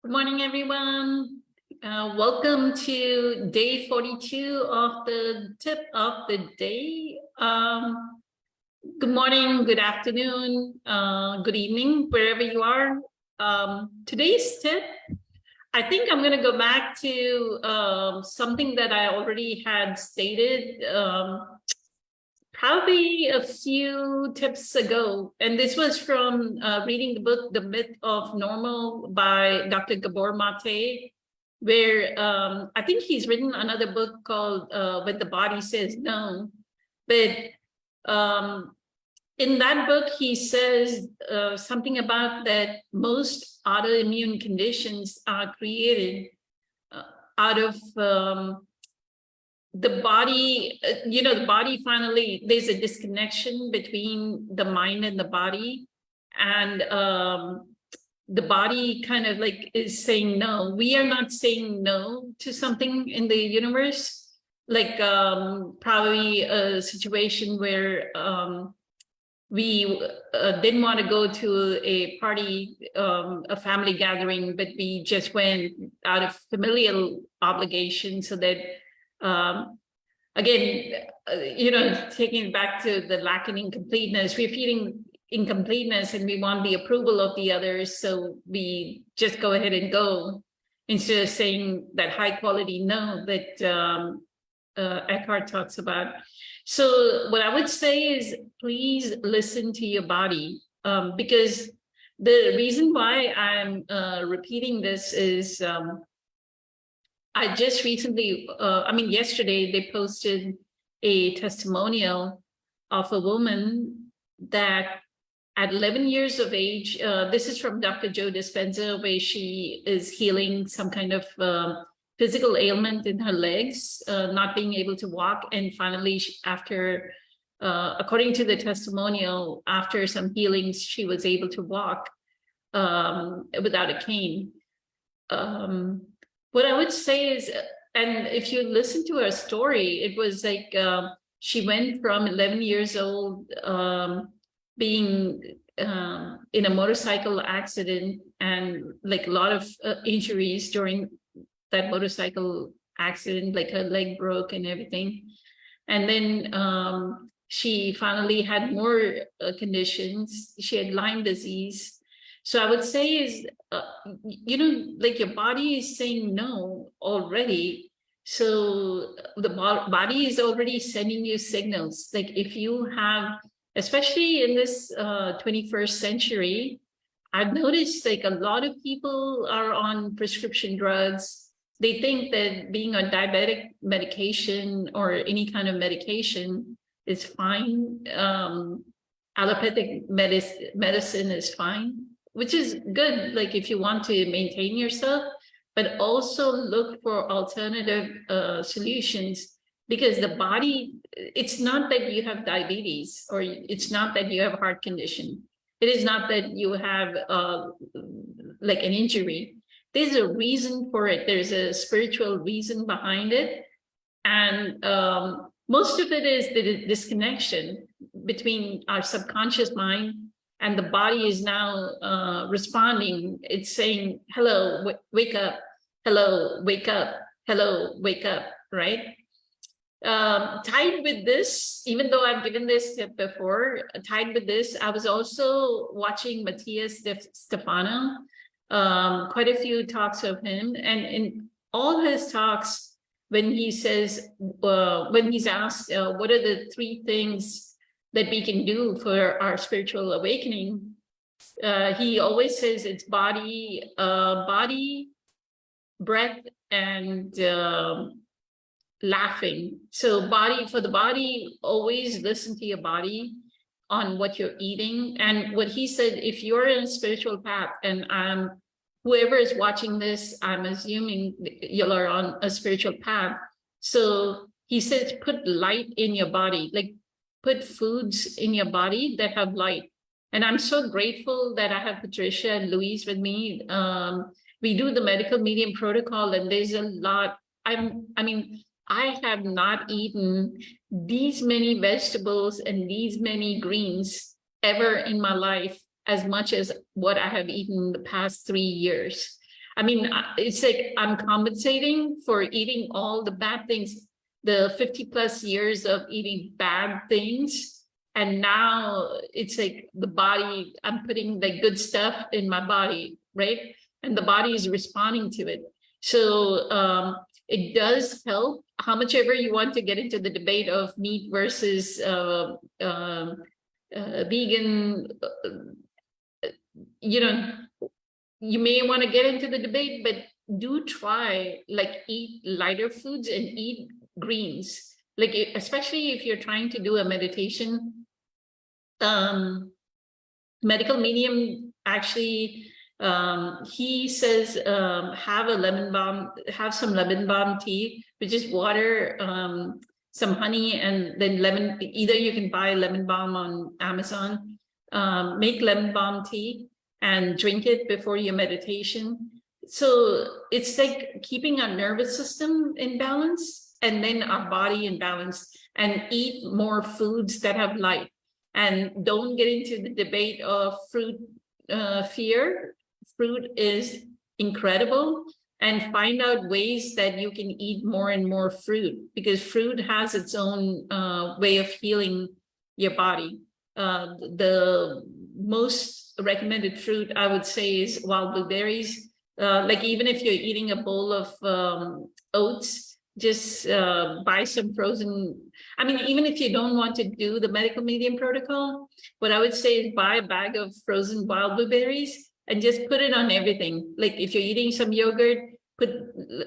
Good morning, everyone. Welcome to day 42 of the tip of the day. Good morning, good afternoon, good evening, wherever you are. Today's tip, I think I'm going to go back to something that I already had stated probably a few tips ago. And this was from reading the book, The Myth of Normal by Dr. Gabor Mate, where I think he's written another book called When the Body Says No. But in that book, he says something about that most autoimmune conditions are created out of the body, the body finally, there's a disconnection between the mind and the body. And the body kind of like is saying no. We are not saying no to something in the universe, like probably a situation where we didn't want to go to a party, a family gathering, but we just went out of familial obligation so that again, taking it back to the lacking incompleteness, we're feeling incompleteness and we want the approval of the others. So we just go ahead and go instead of saying that high quality no that Eckhart talks about. So what I would say is please listen to your body, because the reason why I'm repeating this is I just recently, yesterday they posted a testimonial of a woman that at 11 years of age, this is from Dr. Joe Dispenza, where she is healing some kind of physical ailment in her legs, not being able to walk. And finally, after, according to the testimonial, after some healings, she was able to walk without a cane. What I would say is, and if you listen to her story, it was like she went from 11 years old being in a motorcycle accident and like a lot of injuries during that motorcycle accident, like her leg broke and everything. And then she finally had more conditions. She had Lyme disease. So I would say is, like your body is saying no already. So the body is already sending you signals. Like if you have, especially in this 21st century, I've noticed like a lot of people are on prescription drugs. They think that being on diabetic medication or any kind of medication is fine. Allopathic medicine is fine, which is good, like if you want to maintain yourself, but also look for alternative solutions, because the body, it's not that you have diabetes or it's not that you have a heart condition. It is not that you have like an injury. There's a reason for it. There's a spiritual reason behind it. And most of it is the disconnection between our subconscious mind and the body is now responding. It's saying, hello, wake up, hello, wake up, hello, wake up, right? Tied with this, even though I've given this tip before, tied with this, I was also watching Matthias Stefano, quite a few talks of him. And in all his talks, when he says, when he's asked, what are the three things that we can do for our spiritual awakening, he always says it's body, breath, and laughing. So for the body, always listen to your body on what you're eating. And what he said, if you're in a spiritual path, and whoever is watching this, I'm assuming you are on a spiritual path. So he says, put light in your body, like put foods in your body that have light. And I'm so grateful that I have Patricia and Louise with me. We do the medical medium protocol, and there's a lot. I have not eaten these many vegetables and these many greens ever in my life as much as what I have eaten the past 3 years. I mean, it's like I'm compensating for eating all the bad things, the 50 plus years of eating bad things. And now it's like the body, I'm putting like good stuff in my body, right? And the body is responding to it. So it does help. How much ever you want to get into the debate of meat versus vegan, you know, you may want to get into the debate, but do try like eat lighter foods and eat greens. Like especially if you're trying to do a meditation, medical medium actually he says have a lemon balm, have some lemon balm tea, which is water, some honey, and then lemon. Either you can buy lemon balm on Amazon, make lemon balm tea and drink it before your meditation. So it's like keeping our nervous system in balance and then our body in balance, and eat more foods that have light. And don't get into the debate of fruit fear. Fruit is incredible, and find out ways that you can eat more and more fruit, because fruit has its own way of healing your body. The most recommended fruit, I would say, is wild blueberries. Like even if you're eating a bowl of oats, just buy some frozen. I mean, even if you don't want to do the medical medium protocol, what I would say is buy a bag of frozen wild blueberries and just put it on everything. Like if you're eating some yogurt, put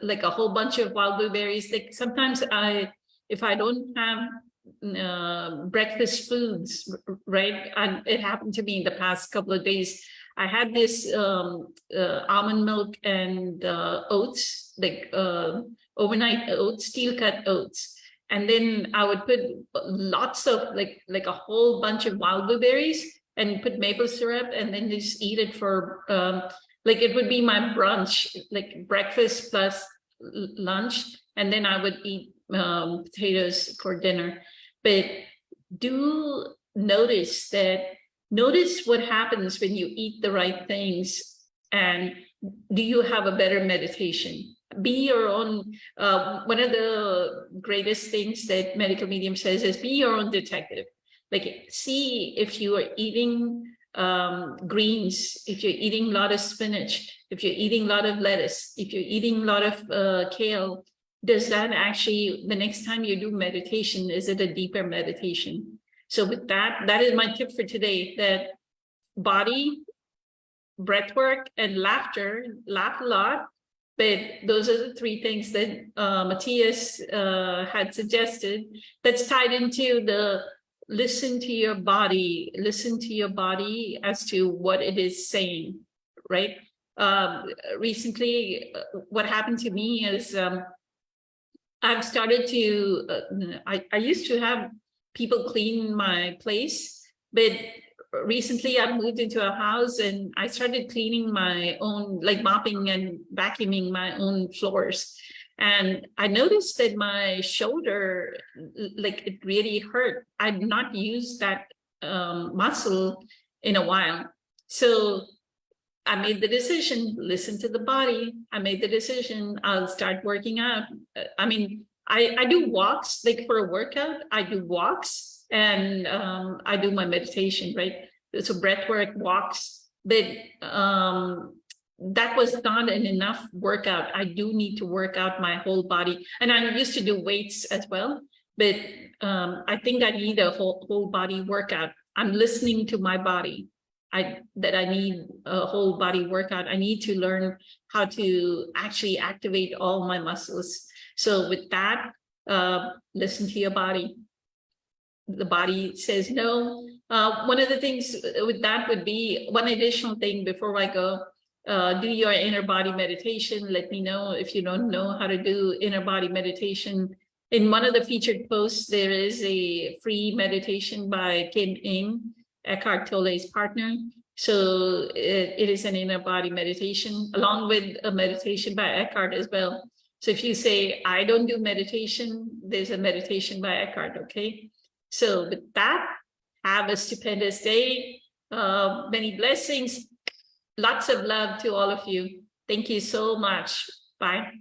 like a whole bunch of wild blueberries. Like sometimes if I don't have breakfast foods, right? And it happened to me in the past couple of days. I had this almond milk and oats, like overnight oats, steel cut oats. And then I would put lots of like a whole bunch of wild blueberries and put maple syrup, and then just eat it for like it would be my brunch, like breakfast plus lunch, and then I would eat potatoes for dinner. But do notice what happens when you eat the right things, and do you have a better meditation? Be your own. One of the greatest things that medical medium says is be your own detective. Like see if you are eating greens, if you're eating a lot of spinach, if you're eating a lot of lettuce, if you're eating a lot of kale, does that actually, the next time you do meditation, is it a deeper meditation? So with that, that is my tip for today, that body, breath work, and laughter, laugh a lot. But those are the three things that Matthias had suggested, that's tied into the listen to your body as to what it is saying, right? Recently, what happened to me is I've started to, I used to have people clean my place, but recently I moved into a house and I started cleaning my own, like mopping and vacuuming my own floors. And I noticed that my shoulder, like it really hurt. I'd not used that muscle in a while. So I made the decision, listen to the body. I made the decision, I'll start working out. I mean, I do walks, like for a workout, I do walks and I do my meditation, right? So breath work, walks, but that was not an enough workout. I do need to work out my whole body. And I used to do weights as well, but I think I need a whole body workout. I'm listening to my body. I need a whole body workout. I need to learn how to actually activate all my muscles. So with that, listen to your body. The body says no. One of the things with that would be, one additional thing before I go, do your inner body meditation. Let me know if you don't know how to do inner body meditation. In one of the featured posts, there is a free meditation by Kim Ng, Eckhart Tolle's partner. So it is an inner body meditation, along with a meditation by Eckhart as well. So if you say, I don't do meditation, there's a meditation by Eckhart, okay? So with that, have a stupendous day. Many blessings. Lots of love to all of you. Thank you so much. Bye.